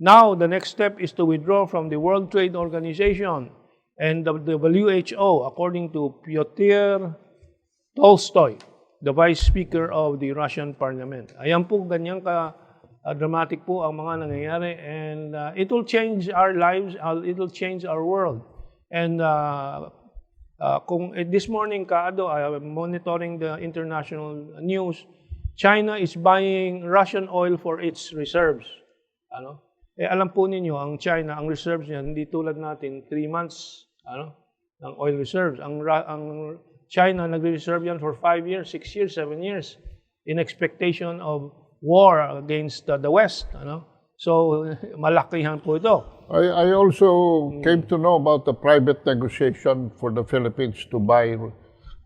Now, the next step is to withdraw from the World Trade Organization and the WHO, according to Pyotr Tolstoy, the Vice Speaker of the Russian Parliament. Ayan po, ganyan dramatic po ang mga nangyayari, and it will change our lives, it will change our world. And this morning, monitoring the international news, China is buying Russian oil for its reserves. Alam po ninyo, ang China, ang reserves niya, hindi tulad natin, 3 months ng oil reserves. Ang China, nagre-reserve yan for 5 years, 6 years, 7 years in expectation of war against the West. So, malakihan po ito. I also came to know about the private negotiation for the Philippines to buy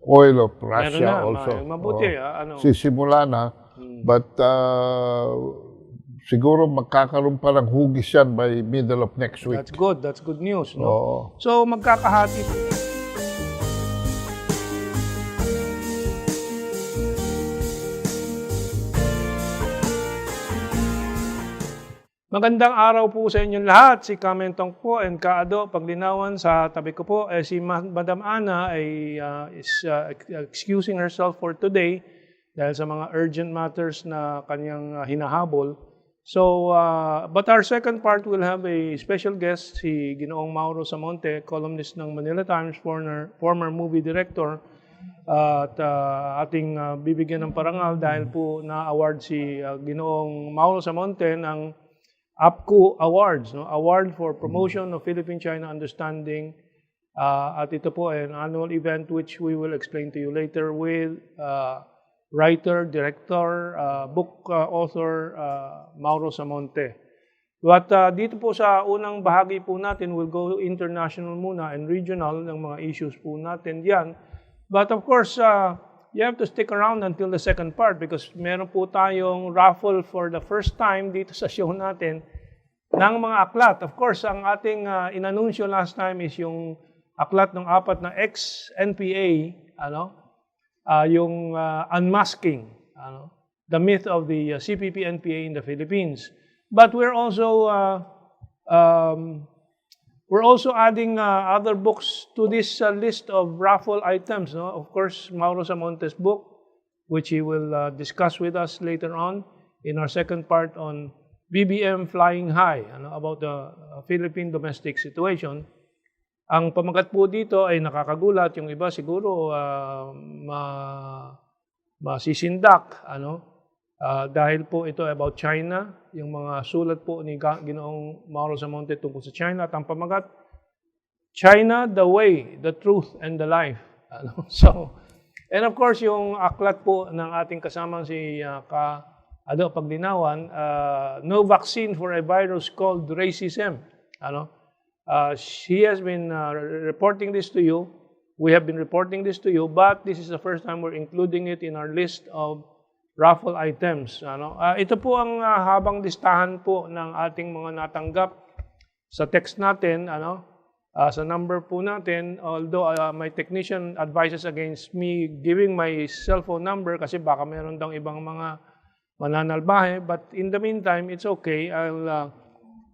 oil of Russia also. Mabuti. Sisimula na. But siguro magkakaroon pa ng hugis yan by middle of next week. That's good. That's good news. No? So, magkakahati po. Magandang araw po sa inyong lahat. Si Kamentong po and Kaado Paglinawan. Sa tabi ko po, si Madam Ana is excusing herself for today dahil sa mga urgent matters na kanyang hinahabol. So, but our second part will have a special guest, si Ginoong Mauro Samonte, columnist ng Manila Times, former movie director, at ating bibigyan ng parangal dahil po na-award si Ginoong Mauro Samonte ng APCO Awards, Award for Promotion of Philippine-China Understanding. At ito po ay an annual event which we will explain to you later with writer, director, book author Mauro Samonte. But dito po sa unang bahagi po natin, we'll go international muna and regional ng mga issues po natin diyan. But of course, you have to stick around until the second part because meron po tayong raffle for the first time dito sa show natin ng mga aklat. Of course, ang ating inanunsyo last time is yung aklat ng 4 na ex-NPA, yung unmasking, the myth of the CPP-NPA in the Philippines. But we're also adding other books to this list of raffle items. Of course, Mauro Samonte's book, which he will discuss with us later on in our second part on BBM Flying High, about the Philippine domestic situation. Ang pamagat po dito ay nakakagulat. Yung iba siguro masisindak. Dahil po ito about China, yung mga sulat po ni Ginoong Mauro Samonte tungkol sa China at ang pamagat, China, the way, the truth, and the life. So, and of course, yung aklat po ng ating kasamang si Kaado Paglinawan, No Vaccine for a Virus Called Racism. She has been reporting this to you. We have been reporting this to you, but this is the first time we're including it in our list of raffle items. Ito po ang habang listahan po ng ating mga natanggap sa text natin, sa number po natin, although my technician advises against me giving my cellphone number kasi baka meron daw ibang mga mananalbahe, but in the meantime, it's okay. I'll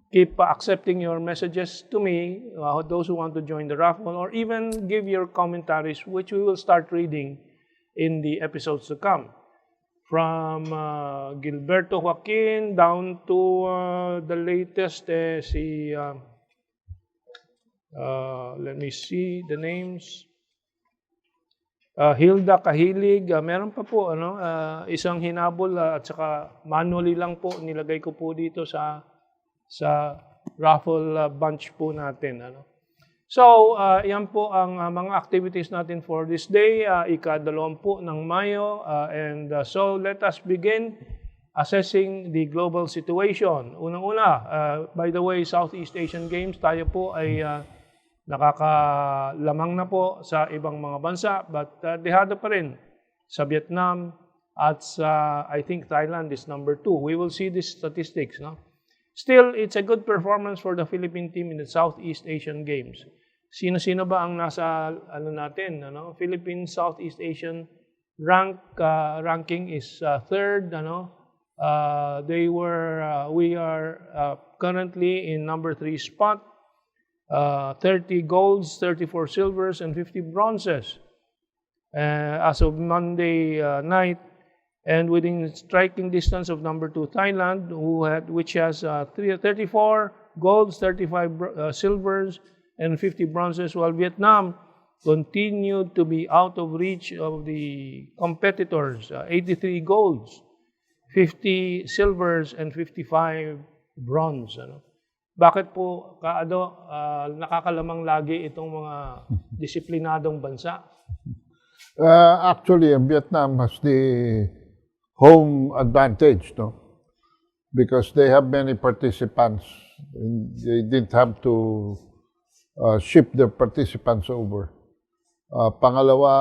keep accepting your messages to me, those who want to join the raffle, or even give your commentaries, which we will start reading in the episodes to come. From Gilberto Joaquin down to the latest, let me see the names. Hilda Kahilig, meron pa po, isang hinabol at saka manually lang po, nilagay ko po dito sa raffle bunch po natin. So, yan po ang mga activities natin for this day, ika-20 ng Mayo. And so, let us begin assessing the global situation. Unang-una, by the way, Southeast Asian Games, tayo po ay nakakalamang na po sa ibang mga bansa, but dehado pa rin sa Vietnam at sa, I think, Thailand is number 2. We will see these statistics. Still, it's a good performance for the Philippine team in the Southeast Asian Games. Sino-sino ba ang nasa natin? Philippine Southeast Asian ranking is third. We are currently in number 3 spot, 30 golds, 34 silvers, and 50 bronzes as of Monday night, and within striking distance of number 2 Thailand, which has 34 golds, 35 silvers, and 50 bronzes, while Vietnam continued to be out of reach of the competitors, 83 golds, 50 silvers, and 55 bronze. Bakit po, nakakalamang lagi itong mga disiplinadong bansa? Actually, Vietnam has the home advantage, no? Because they have many participants. They didn't have to ship the participants over. Pangalawa,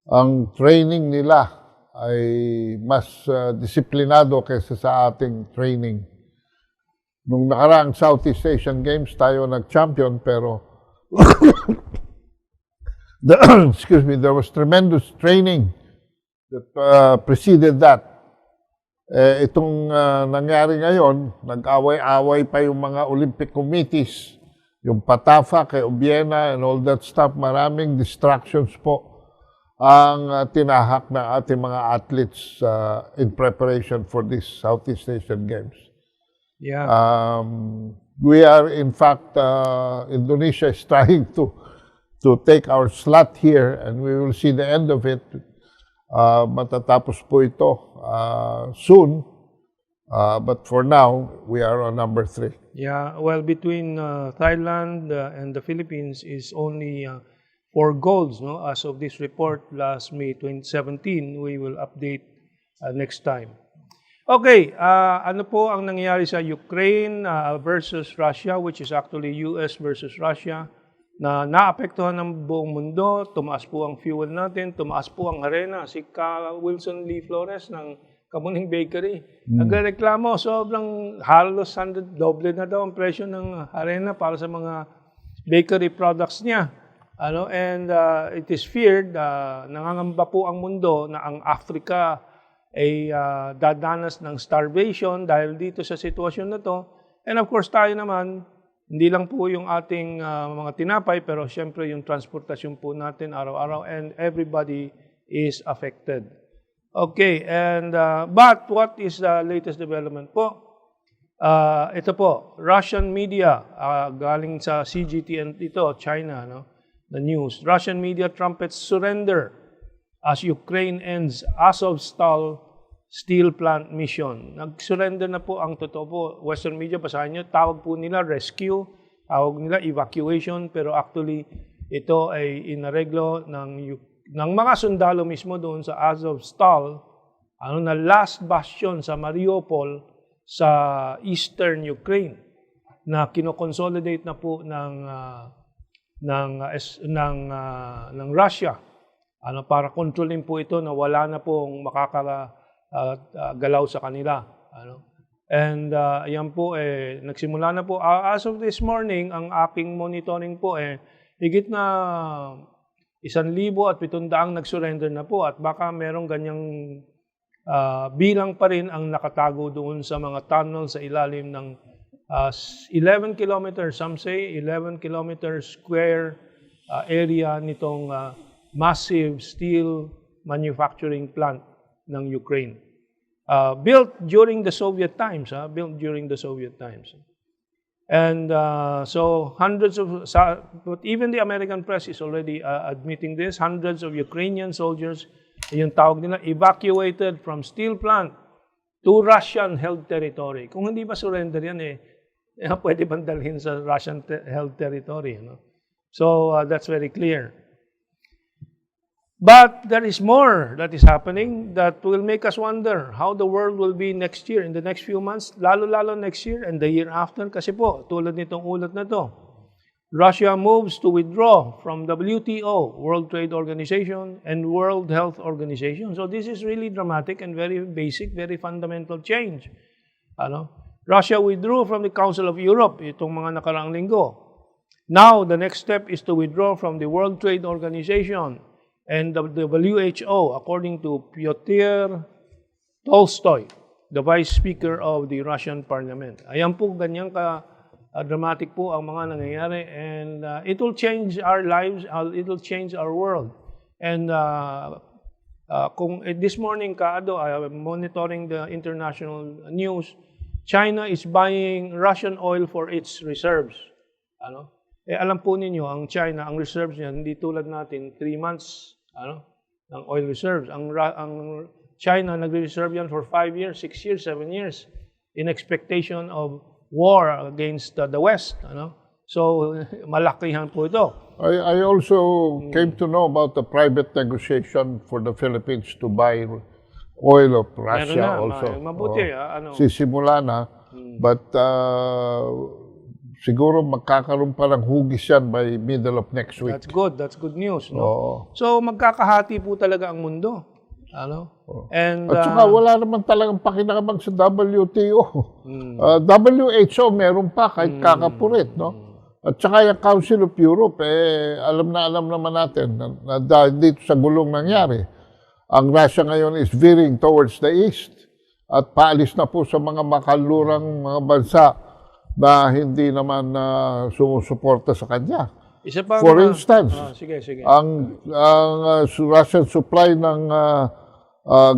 ang training nila ay mas disiplinado kaysa sa ating training. Nung nakaraang Southeast Asian Games, tayo nag-champion, pero excuse me, there was tremendous training that preceded that. Itong nangyari ngayon, nag-away-away pa yung mga Olympic committees, yung PATAFA kay Obiena and all that stuff. Maraming distractions po ang tinahak ng ating mga athletes in preparation for this Southeast Asian Games. Yeah. We are, in fact, Indonesia is trying to take our slot here, and we will see the end of it. Matatapos po ito soon, but for now, we are on number 3. Yeah, well, between Thailand and the Philippines is only 4 golds, no? As of this report, last May 2017, we will update next time. Okay, ano po ang nangyayari sa Ukraine versus Russia, which is actually US versus Russia, na naapektuhan ng buong mundo. Tumaas po ang fuel natin, tumaas po ang harina. Si Wilson Lee Flores ng Kamuning Bakery, nagreklamo, sobrang halos 100, doble na daw ang presyo ng harina para sa mga bakery products niya. And it is feared, nangangamba po ang mundo na ang Africa ay dadanas ng starvation dahil dito sa sitwasyon na to. And of course, tayo naman, hindi lang po yung ating mga tinapay, pero siyempre yung transportasyon po natin araw-araw, and everybody is affected. Okay, and but what is the latest development po? Ito po, Russian media, galing sa CGTN ito, China, no? The news. Russian media trumpets surrender as Ukraine ends Azovstal steel plant mission. Nag-surrender na po ang totoo po. Western media, basahin nyo, tawag po nila rescue, tawag nila evacuation, pero actually ito ay inareglo ng mga sundalo mismo doon sa Azovstal, na last bastion sa Mariupol sa eastern Ukraine, na kinoconsolidate na po ng Russia, para kontrolin po ito na wala na pong makakagalaw sa kanila. And yan po, nagsimula na po. As of this morning, ang aking monitoring po, higit na 1,700 nag-surrender na po, at baka merong ganyang bilang pa rin ang nakatago doon sa mga tunnel sa ilalim ng 11 kilometers, some say 11 kilometers square area nitong massive steel manufacturing plant ng Ukraine. Built during the Soviet times, And so hundreds of, but even the American press is already admitting this, hundreds of Ukrainian soldiers, yung tawag nila, evacuated from steel plant to Russian-held territory. Kung hindi ba surrender yan, pwede bang dalhin sa Russian-held territory? So that's very clear. But there is more that is happening that will make us wonder how the world will be next year, in the next few months, lalo-lalo next year and the year after. Kasi po, tulad nitong ulat na to, Russia moves to withdraw from WTO, World Trade Organization, and World Health Organization. So this is really dramatic and very basic, very fundamental change. Russia withdrew from the Council of Europe, itong mga nakaraang linggo. Now, the next step is to withdraw from the World Trade Organization and the WHO, according to Piotr Tolstoy, the Vice Speaker of the Russian Parliament. Ayan po, ganyan dramatic po ang mga nangyayari, and it will change our lives, it will change our world. And this morning, Kaado, I am monitoring the international news. China is buying Russian oil for its reserves. Alam po ninyo, ang China, ang reserves niya, hindi tulad natin, 3 months ng oil reserves. Ang China, nagre-reserve yan for 5 years, 6 years, 7 years in expectation of war against the West. So, malakihan po ito. I also came to know about the private negotiation for the Philippines to buy oil of Russia also. Mabuti. Sisimula na. But siguro magkakaroon pa ng hugis yan by middle of next week. That's good. That's good news. No? So, magkakahati po talaga ang mundo. And, at saka wala naman talagang pakinabang sa WTO. WHO meron pa kahit kakapurit. At saka yung Council of Europe, alam naman natin na dahil dito sa gulong nangyari, ang Russia ngayon is veering towards the east at paalis na po sa mga makalurang mga bansa na hindi naman sumusuporta sa kanya. For instance, ang Russian supply ng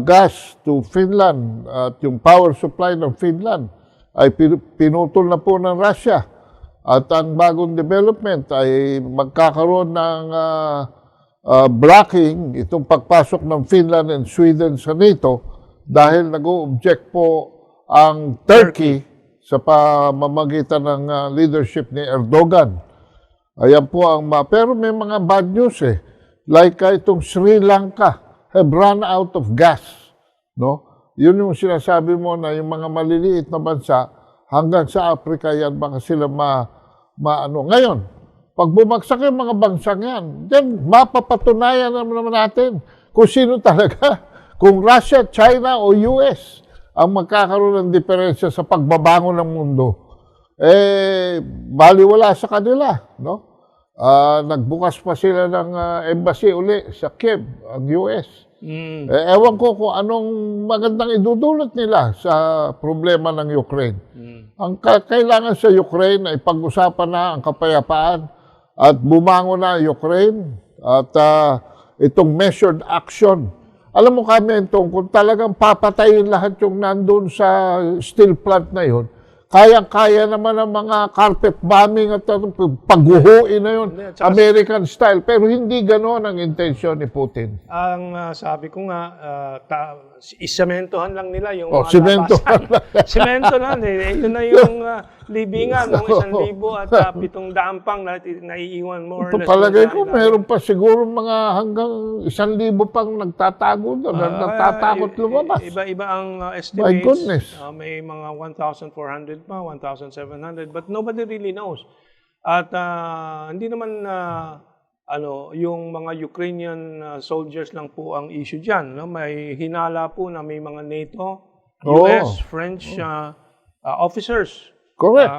gas to Finland at yung power supply ng Finland ay pinutol na po ng Russia. At ang bagong development ay magkakaroon ng blocking itong pagpasok ng Finland and Sweden sa NATO dahil nag-o-object po ang Turkey sa pamamagitan ng leadership ni Erdogan. Ayan po ang pero may mga bad news Like itong Sri Lanka have run out of gas. Yun yung sinasabi mo na yung mga maliliit na bansa hanggang sa Africa yan baka sila Ngayon, pag bumagsak yung mga bansang yan, then mapapatunayan naman natin kung sino talaga. Kung Russia, China o US ang magkakaroon ng diferensya sa pagbabangon ng mundo, baliwala sa kanila. Nagbukas pa sila ng embassy uli sa Kiev, ang US. Ewan ko kung anong magandang idudulot nila sa problema ng Ukraine. Ang kailangan sa Ukraine ay pag-usapan na ang kapayapaan at bumangon na Ukraine at itong measured action. Alam mo kami kung talagang papatayin lahat yung nandun sa steel plant na yun, kayang-kaya naman ang mga carpet bombing at pagguhuin na yun, American style. Pero hindi gano'n ang intensyon ni Putin. Ang sabi ko nga, isementohan lang nila yung mga sementohan lang. Semento lang. Yun na yung libingan ng 1,000 at 700 pang naiiwan more or less. Palagay ko, meron pa siguro mga hanggang 1,000 pang nagtatago doon, nagtatakot lumabas. Iba-iba ang estimates. My goodness. May mga 1,400 pa, 1,700, but nobody really knows. At hindi naman yung mga Ukrainian soldiers lang po ang issue dyan. May hinala po na may mga NATO, US, French officers. Correct.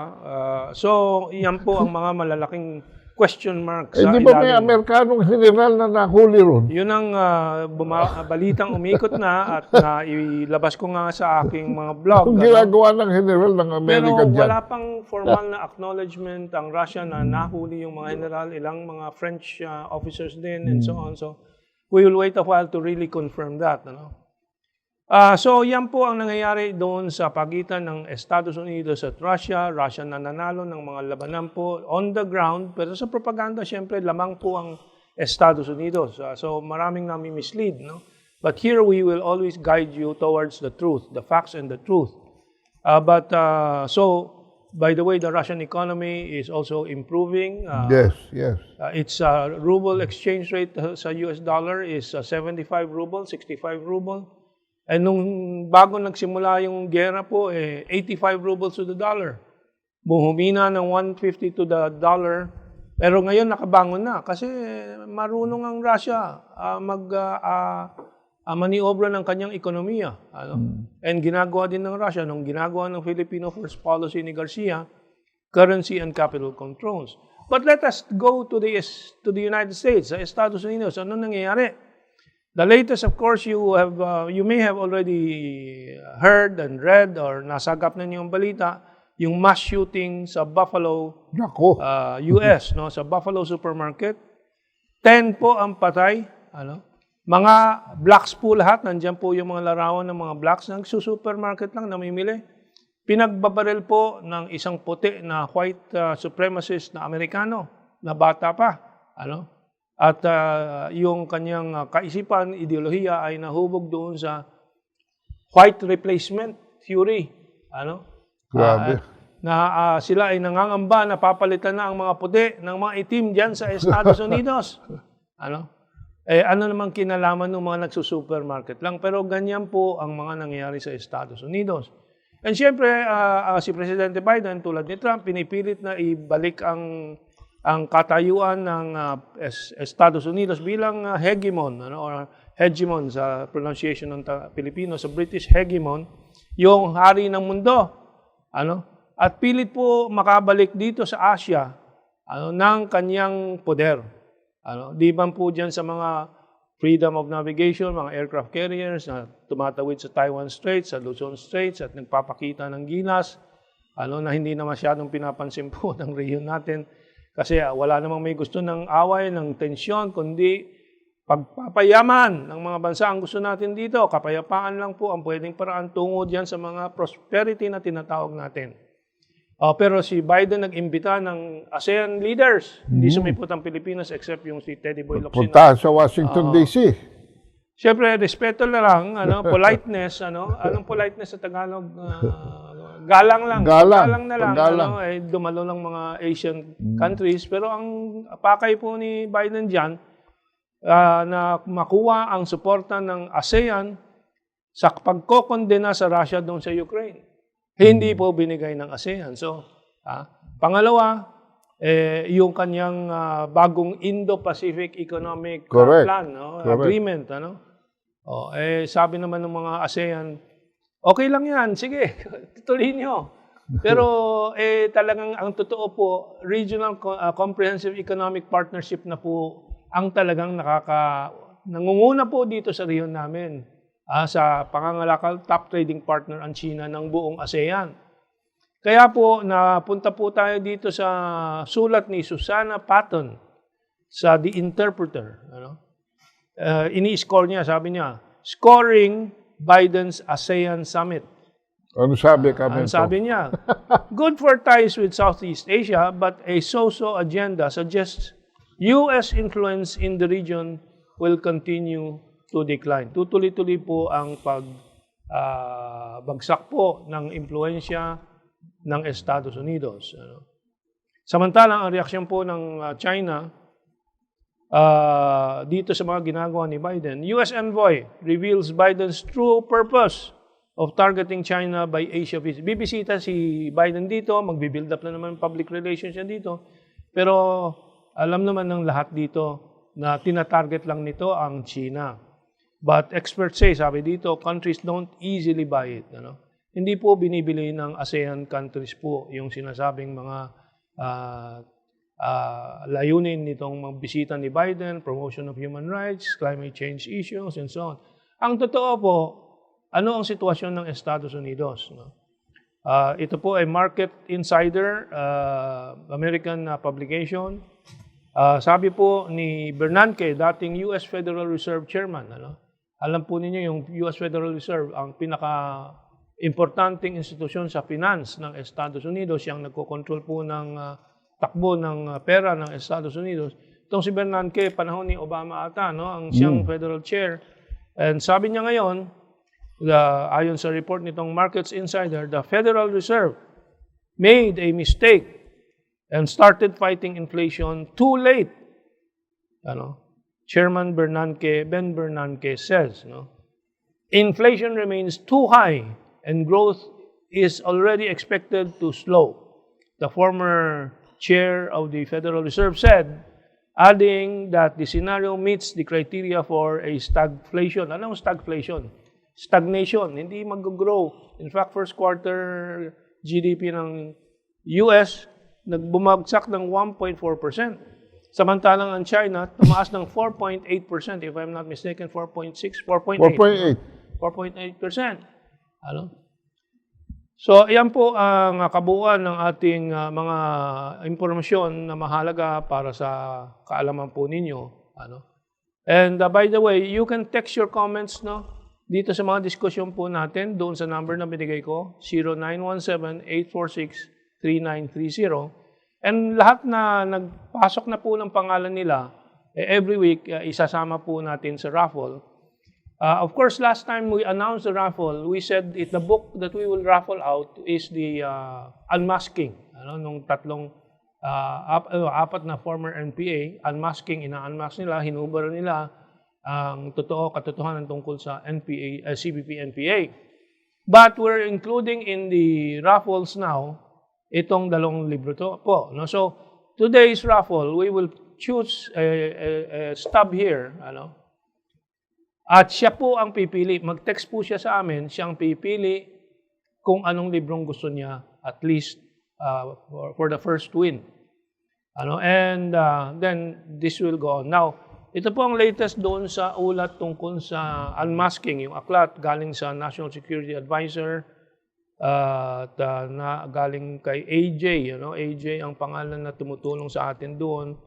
So, yan po ang mga malalaking question marks. Di ba may Amerikanong general na nahuli ron? Yun ang balitang umikot na at nailabas ko nga sa aking mga blog. Kung ginagawa ng general ng Amerika dyan. Pero wala pang formal na acknowledgement ang Russia na nahuli yung mga general, ilang mga French officers din and so on. So, we will wait a while to really confirm that. So, yan po ang nangyayari doon sa pagitan ng Estados Unidos at Russia. Russia na nanalo ng mga labanan po on the ground. Pero sa propaganda, syempre, lamang po ang Estados Unidos. So, maraming nami-mislead. But here, we will always guide you towards the truth, the facts and the truth. So, by the way, the Russian economy is also improving. Yes. Its ruble exchange rate sa US dollar is 75 ruble, 65 ruble. And nung bago nagsimula yung gera po, 85 rubles to the dollar. Humina ng 150 to the dollar. Pero ngayon nakabangon na kasi marunong ang Russia maniobra ng kanyang ekonomiya. And ginagawa din ng Russia, nung ginagawa ng Filipino First Policy ni Garcia, currency and capital controls. But let us go to the United States, sa Estados Unidos. Ano nangyayari? The latest, of course, you may have already heard and read or nasagap na niyong balita, yung mass shooting sa Buffalo, Nako. US, no, sa Buffalo Supermarket. 10 po ang patay, ano? Mga blacks po lahat, nandiyan po yung mga larawan ng mga blacks, nagsusupermarket lang, namimili. Pinagbabaril po ng isang puti na white supremacist na Amerikano, na bata pa, ano? At yung kanyang kaisipan, ideolohiya ay nahubog doon sa white replacement theory. Ano? Grabe. Sila ay nangangamba na papalitan na ang mga puti ng mga itim dyan sa Estados Unidos. Ano? Ano naman kinalaman ng mga nagsusupermarket lang. Pero ganyan po ang mga nangyayari sa Estados Unidos. And siyempre, si Presidente Biden, tulad ni Trump, pinipilit na ibalik ang katayuan ng Estados Unidos bilang hegemon, ano, or hegemon sa pronunciation ng Pilipino, sa British hegemon, yung hari ng mundo. Ano? At pilit po makabalik dito sa Asia, ano, ng kanyang poder. Ano? Di ba po dyan sa mga freedom of navigation, mga aircraft carriers na tumatawid sa Taiwan Straits, sa Luzon Straits, at nagpapakita ng gilas, ano, na hindi na masyadong pinapansin po ng rehiyon natin. Kasi wala namang may gusto ng away, ng tensyon, kundi pagpapayaman ng mga bansa ang gusto natin dito. Kapayapaan lang po ang pwedeng paraan tungo diyan sa mga prosperity na tinatawag natin. Pero si Biden nag-imbita ng ASEAN leaders. Hindi sumipot ang Pilipinas except yung si Teddy Boy Locsin. Punta sa Washington, D.C. Siyempre, respeto na lang, ano, politeness, ano, anong politeness sa Tagalog? Galang lang. Galang na lang. Paggalang. Ano, dumalo lang mga Asian countries. Pero ang pakay po ni Biden dyan, na makuha ang suporta ng ASEAN sa pagkokondena sa Russia doon sa Ukraine. Hindi po binigay ng ASEAN. So, pangalawa, yung kanyang bagong Indo-Pacific Economic Plan, no? Agreement, ano? Sabi naman ng mga ASEAN, okay lang yan, sige, tutuloy nyo. Pero talagang ang totoo po, Regional Comprehensive Economic Partnership na po ang talagang nangunguna po dito sa rehiyon namin. Sa pangangalakal, top trading partner ang China ng buong ASEAN. Kaya po, napunta po tayo dito sa sulat ni Susana Patton sa The Interpreter. Ano? Ini-score niya, sabi niya, scoring Biden's ASEAN Summit. Ano sabi kami? Sabi niya, good for ties with Southeast Asia, but a so-so agenda suggests U.S. influence in the region will continue to decline. Tutuloy-tuloy po ang pagbagsak po ng impluensya ng Estados Unidos. Samantalang ang reaksyon po ng China dito sa mga ginagawa ni Biden, U.S. envoy reveals Biden's true purpose of targeting China by Asia visit. Bibisita si Biden dito, magbi-build up na naman public relations yan dito. Pero alam naman ng lahat dito na tinatarget lang nito ang China. But experts say, sabi dito, countries don't easily buy it. Ano? Hindi po binibili ng ASEAN countries po yung sinasabing mga layunin nitong magbisita ni Biden, promotion of human rights, climate change issues, and so on. Ang totoo po, ano ang sitwasyon ng Estados Unidos? No? Ito po ay Market Insider, American publication. Sabi po ni Bernanke, dating US Federal Reserve Chairman, ano? Alam po ninyo yung US Federal Reserve, ang pinaka-importanting institusyon sa finance ng Estados Unidos, siyang nagko-control po ng takbo ng pera ng Estados Unidos. Itong si Bernanke, panahon ni Obama ata, no? Ang siyang federal chair. And sabi niya ngayon, ayon sa report nitong Markets Insider, the Federal Reserve made a mistake and started fighting inflation too late. Ano? Chairman Ben Bernanke says, no? Inflation remains too high and growth is already expected to slow. The former chair of the Federal Reserve said, adding that the scenario meets the criteria for a stagflation. Anong stagflation? Stagnation, hindi mag-grow. In fact, first quarter GDP ng US nagbumagsak ng 1.4%. Samantalang ang China, tumaas ng 4.8%, if I'm not mistaken, 4.6, 4.8. 4.8%. Ano? So, yan po ang kabuuan ng ating mga impormasyon na mahalaga para sa kaalaman po ninyo. Ano? And by the way, you can text your comments dito sa mga diskusyon po natin doon sa number na binigay ko, 0917-846-3930. And lahat na nagpasok na po ng pangalan nila, every week, isasama po natin sa raffle. Of course, last time we announced the raffle, we said the book that we will raffle out is the Unmasking. Nung tatlong, apat na former NPA, Unmasking, ina-unmask nila, hinubara nila ang katotohanan tungkol sa CBP-NPA. But we're including in the raffles now, itong dalawang libro po. So, today's raffle, we will choose a stub here, at siya po ang pipili. Mag-text po siya sa amin, siyang pipili kung anong librong gusto niya, at least for the first win. And then this will go on. Now, ito po ang latest doon sa ulat tungkol sa unmasking, yung aklat galing sa National Security Advisor, at galing kay AJ. AJ ang pangalan na tumutulong sa atin doon.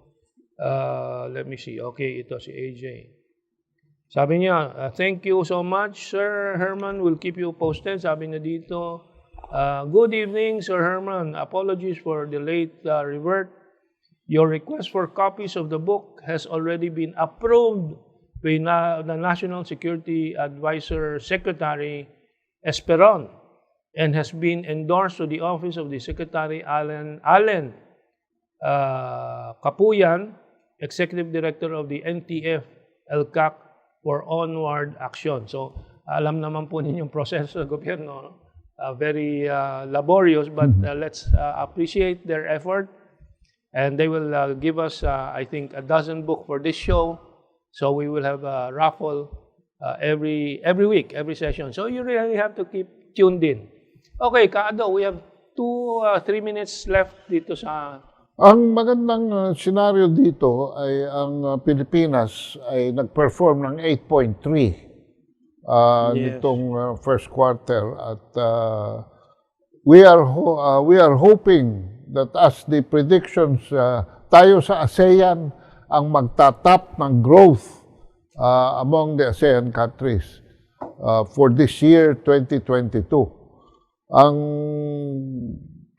Let me see. Okay, ito si AJ. Sabi niya, thank you so much, Sir Herman. We'll keep you posted. Sabi niya dito, good evening, Sir Herman. Apologies for the late revert. Your request for copies of the book has already been approved by the National Security Advisor Secretary Esperon and has been endorsed to the office of the Secretary Allen Kapuyan, Executive Director of the NTF LCAC, for onward action. So, alam naman po ninyong proseso sa gobyerno. Very laborious, but let's appreciate their effort. And they will give us, I think, a dozen book for this show. So, we will have a raffle every week, every session. So, you really have to keep tuned in. Okay, Kaado, we have 3 minutes left dito sa... Ang magandang senaryo dito ay ang Pilipinas ay nag-perform ng 8.3 nitong first quarter at we are hoping that as the predictions tayo sa ASEAN ang magtatap ng growth among the ASEAN countries for this year 2022. Ang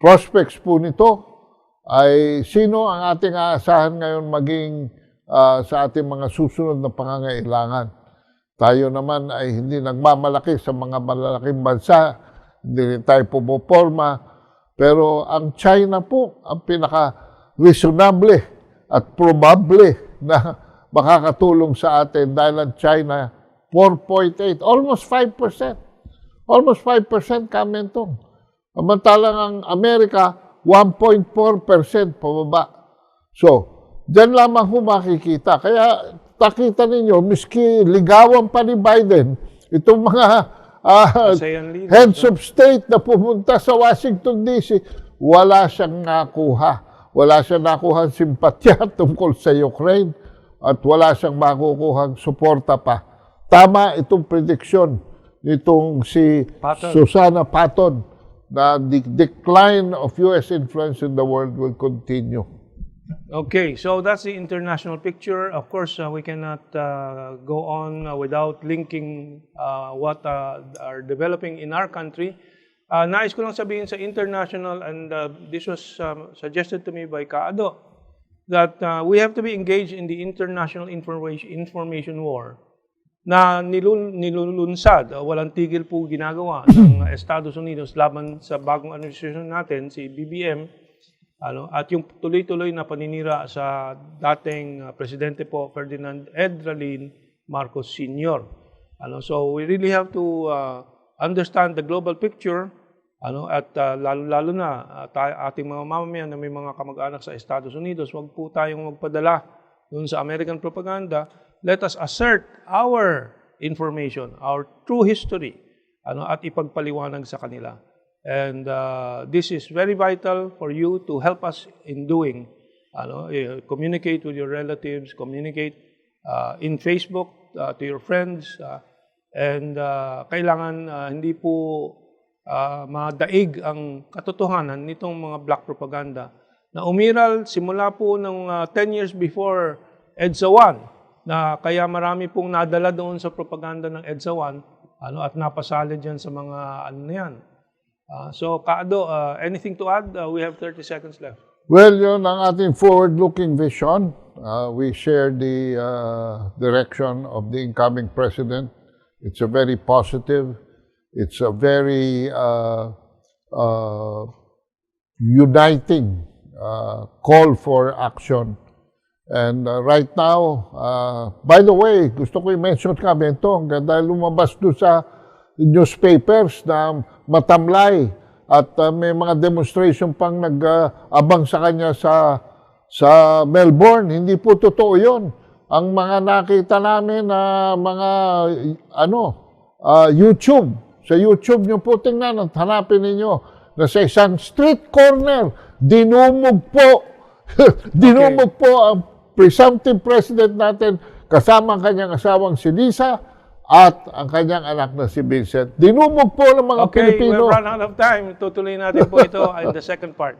prospects po nito ay sino ang ating aasahan ngayon maging sa ating mga susunod na pangangailangan. Tayo naman ay hindi nagmamalaki sa mga malalaking bansa, hindi rin tayo pumoporma, pero ang China po ang pinaka-reasonable at probable na makakatulong sa atin dahil ang China 4.8, almost 5%. Almost 5% kamentong. Samantalang ang Amerika, 1.4% pababa. So, dyan lamang makikita. Kaya, takita ninyo, miski ligawan pa ni Biden, itong mga heads of state na pumunta sa Washington DC, wala siyang nakuha. Wala siyang nakuhang simpatya tungkol sa Ukraine at wala siyang makukuhang suporta pa. Tama itong prediksyon nitong si Susana Patton, the decline of U.S. influence in the world will continue. Okay, so that's the international picture. Of course, we cannot go on without linking what are developing in our country. Nais ko lang sabihin sa international, and this was suggested to me by Kaado, that we have to be engaged in the international information war na nilulunsad, walang tigil po ginagawa ng Estados Unidos laban sa bagong administrasyon natin, si BBM, at yung tuloy-tuloy na paninira sa dating presidente po, Ferdinand Edralin Marcos Sr. So we really have to understand the global picture, at lalo na ating mga mamamayan na may mga kamag-anak sa Estados Unidos, wag po tayong magpadala dun sa American propaganda. Let us assert our information, our true history, at ipagpaliwanag sa kanila. And this is very vital for you to help us in doing. communicate with your relatives, communicate in Facebook to your friends, and kailangan hindi po madaig ang katotohanan nitong mga black propaganda na umiral simula po ng 10 years before EDSA 1, na kaya marami pong nadala doon sa propaganda ng EDSA 1 at napasalid yan sa mga na yan. So, Kaado, anything to add? We have 30 seconds left. Well, yun ang ating forward-looking vision. We share the direction of the incoming president. It's a very positive, it's a very uniting call for action. And right now, by the way, gusto ko i-mention kami ito, dahil lumabas doon sa newspapers na matamlay at may mga demonstration pang nag-abang sa kanya sa Melbourne. Hindi po totoo yun. Ang mga nakita namin na mga YouTube, sa YouTube nyo po tingnan at hanapin ninyo na sa isang street corner, dinumog po po ang presumptive president natin kasama ang kanyang asawang si Lisa at ang kanyang anak na si Vincent. Dinumog po ng mga Pilipino. Okay, we've run out of time. Tutuloy natin po ito in the second part.